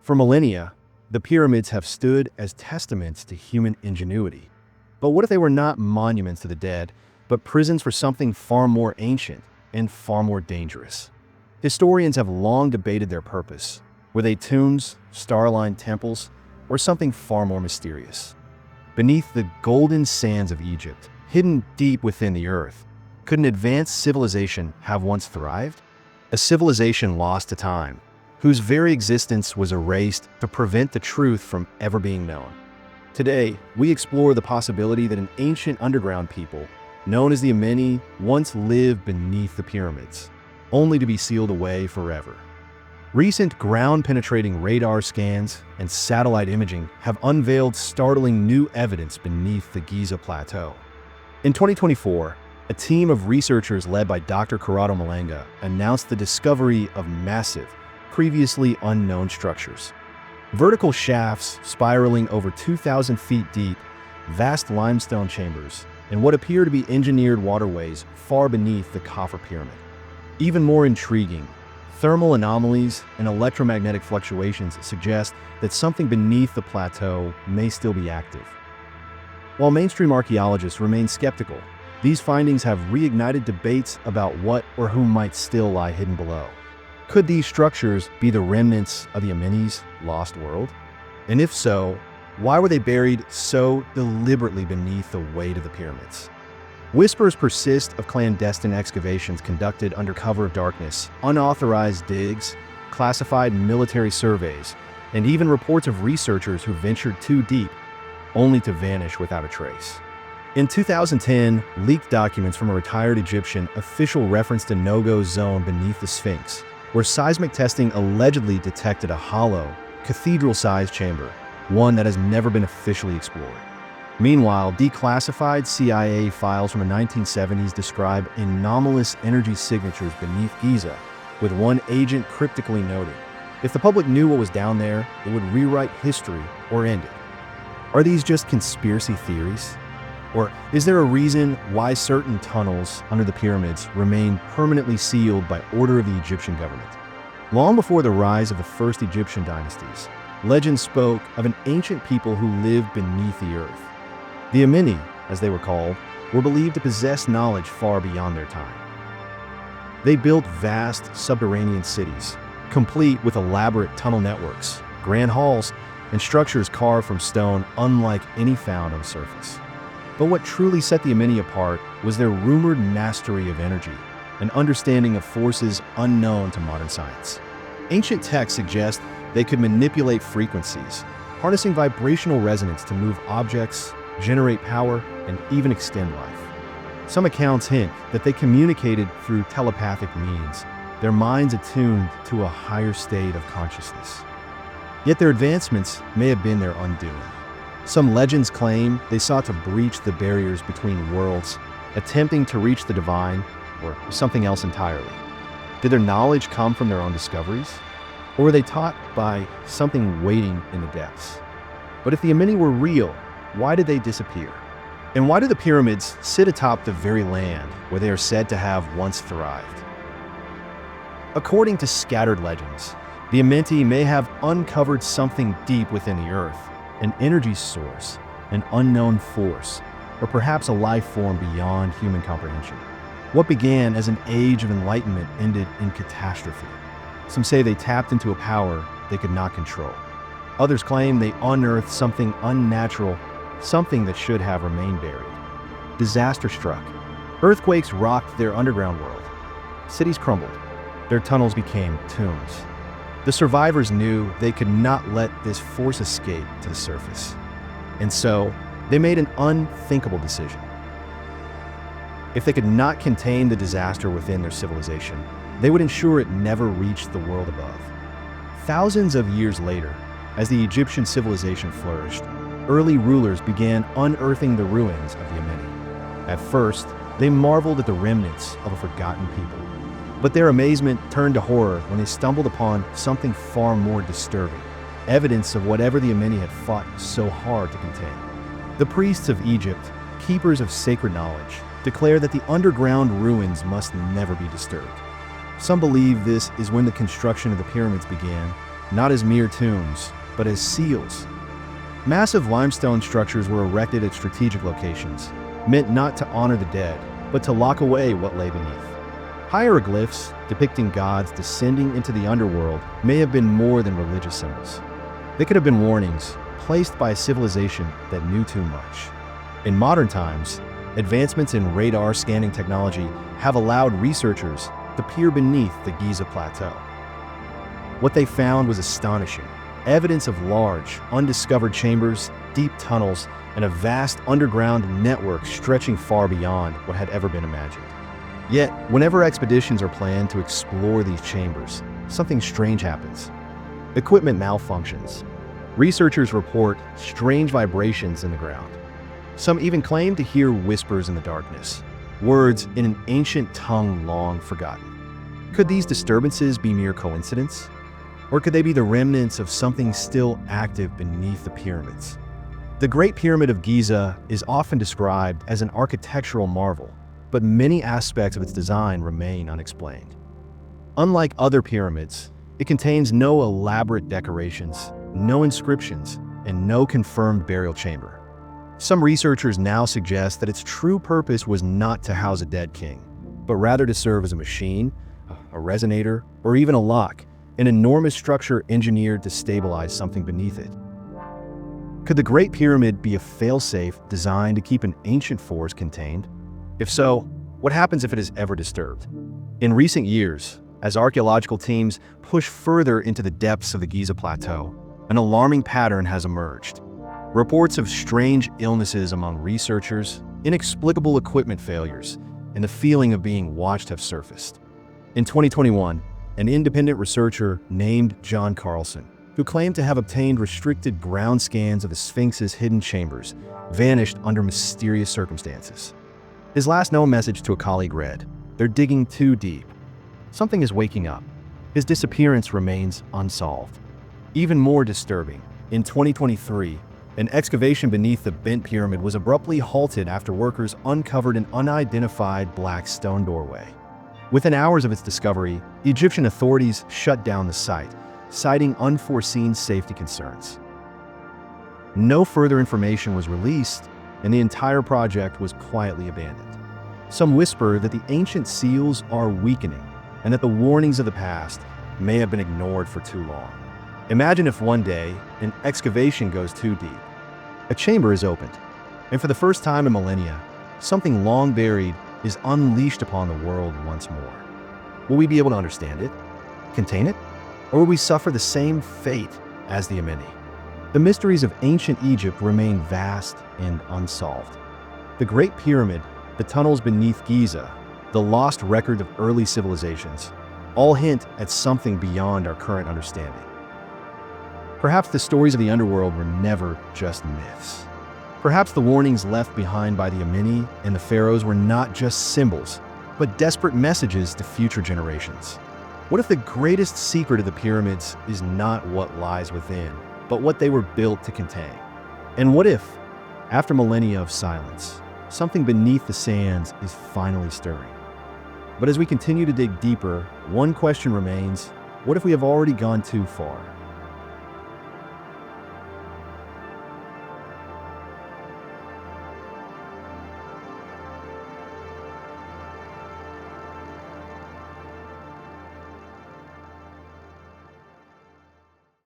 For millennia, the pyramids have stood as testaments to human ingenuity. But what if they were not monuments to the dead, but prisons for something far more ancient and far more dangerous? Historians have long debated their purpose. Were they tombs, star-lined temples, or something far more mysterious? Beneath the golden sands of Egypt, hidden deep within the earth, could an advanced civilization have once thrived? A civilization lost to time, whose very existence was erased to prevent the truth from ever being known. Today, we explore the possibility that an ancient underground people, known as the Ameni, once lived beneath the pyramids, only to be sealed away forever. Recent ground-penetrating radar scans and satellite imaging have unveiled startling new evidence beneath the Giza Plateau. In 2024, a team of researchers led by Dr. Corrado Malenga announced the discovery of massive, previously unknown structures. Vertical shafts spiraling over 2,000 feet deep, vast limestone chambers, and what appear to be engineered waterways far beneath the Khafre Pyramid. Even more intriguing, thermal anomalies and electromagnetic fluctuations suggest that something beneath the plateau may still be active. While mainstream archaeologists remain skeptical, these findings have reignited debates about what or who might still lie hidden below. Could these structures be the remnants of the Ameni's lost world? And if so, why were they buried so deliberately beneath the weight of the pyramids? Whispers persist of clandestine excavations conducted under cover of darkness, unauthorized digs, classified military surveys, and even reports of researchers who ventured too deep, only to vanish without a trace. In 2010, leaked documents from a retired Egyptian official referenced a no-go zone beneath the Sphinx, where seismic testing allegedly detected a hollow, cathedral-sized chamber, one that has never been officially explored. Meanwhile, declassified CIA files from the 1970s describe anomalous energy signatures beneath Giza, with one agent cryptically noting, "If the public knew what was down there, it would rewrite history or end it." Are these just conspiracy theories? Or is there a reason why certain tunnels under the pyramids remain permanently sealed by order of the Egyptian government? Long before the rise of the first Egyptian dynasties, legend spoke of an ancient people who lived beneath the earth. The Ameni, as they were called, were believed to possess knowledge far beyond their time. They built vast subterranean cities, complete with elaborate tunnel networks, grand halls, and structures carved from stone unlike any found on the surface. But what truly set the Ameni apart was their rumored mastery of energy, an understanding of forces unknown to modern science. Ancient texts suggest they could manipulate frequencies, harnessing vibrational resonance to move objects, generate power, and even extend life. Some accounts hint that they communicated through telepathic means, their minds attuned to a higher state of consciousness. Yet their advancements may have been their undoing. Some legends claim they sought to breach the barriers between worlds, attempting to reach the divine or something else entirely. Did their knowledge come from their own discoveries? Or were they taught by something waiting in the depths? But if the Ameni were real, why did they disappear? And why do the pyramids sit atop the very land where they are said to have once thrived? According to scattered legends, the Amenti may have uncovered something deep within the earth, an energy source, an unknown force, or perhaps a life form beyond human comprehension. What began as an age of enlightenment ended in catastrophe. Some say they tapped into a power they could not control. Others claim they unearthed something unnatural, something that should have remained buried. Disaster struck. Earthquakes rocked their underground world. Cities crumbled. Their tunnels became tombs. The survivors knew they could not let this force escape to the surface. And so, they made an unthinkable decision. If they could not contain the disaster within their civilization, they would ensure it never reached the world above. Thousands of years later, as the Egyptian civilization flourished, early rulers began unearthing the ruins of the Ameni. At first, they marveled at the remnants of a forgotten people. But their amazement turned to horror when they stumbled upon something far more disturbing, evidence of whatever the Ameni had fought so hard to contain. The priests of Egypt, keepers of sacred knowledge, declare that the underground ruins must never be disturbed. Some believe this is when the construction of the pyramids began, not as mere tombs, but as seals. Massive limestone structures were erected at strategic locations, meant not to honor the dead, but to lock away what lay beneath. Hieroglyphs, depicting gods descending into the underworld, may have been more than religious symbols. They could have been warnings, placed by a civilization that knew too much. In modern times, advancements in radar scanning technology have allowed researchers to peer beneath the Giza Plateau. What they found was astonishing. Evidence of large, undiscovered chambers, deep tunnels, and a vast underground network stretching far beyond what had ever been imagined. Yet, whenever expeditions are planned to explore these chambers, something strange happens. Equipment malfunctions. Researchers report strange vibrations in the ground. Some even claim to hear whispers in the darkness, words in an ancient tongue long forgotten. Could these disturbances be mere coincidence? Or could they be the remnants of something still active beneath the pyramids? The Great Pyramid of Giza is often described as an architectural marvel, but many aspects of its design remain unexplained. Unlike other pyramids, it contains no elaborate decorations, no inscriptions, and no confirmed burial chamber. Some researchers now suggest that its true purpose was not to house a dead king, but rather to serve as a machine, a resonator, or even a lock, an enormous structure engineered to stabilize something beneath it. Could the Great Pyramid be a failsafe designed to keep an ancient force contained? If so, what happens if it is ever disturbed? In recent years, as archaeological teams push further into the depths of the Giza Plateau, an alarming pattern has emerged. Reports of strange illnesses among researchers, inexplicable equipment failures, and the feeling of being watched have surfaced. In 2021, an independent researcher named John Carlson, who claimed to have obtained restricted ground scans of the Sphinx's hidden chambers, vanished under mysterious circumstances. His last known message to a colleague read, "They're digging too deep. Something is waking up." His disappearance remains unsolved. Even more disturbing, in 2023, an excavation beneath the Bent Pyramid was abruptly halted after workers uncovered an unidentified black stone doorway. Within hours of its discovery, Egyptian authorities shut down the site, citing unforeseen safety concerns. No further information was released, and the entire project was quietly abandoned. Some whisper that the ancient seals are weakening, and that the warnings of the past may have been ignored for too long. Imagine if one day, an excavation goes too deep. A chamber is opened, and for the first time in millennia, something long buried is unleashed upon the world once more. Will we be able to understand it? Contain it? Or will we suffer the same fate as the Amini? The mysteries of ancient Egypt remain vast and unsolved. The Great Pyramid, the tunnels beneath Giza, the lost record of early civilizations, all hint at something beyond our current understanding. Perhaps the stories of the underworld were never just myths. Perhaps the warnings left behind by the Amini and the pharaohs were not just symbols, but desperate messages to future generations. What if the greatest secret of the pyramids is not what lies within, but what they were built to contain? And what if, after millennia of silence, something beneath the sands is finally stirring? But as we continue to dig deeper, one question remains: what if we have already gone too far?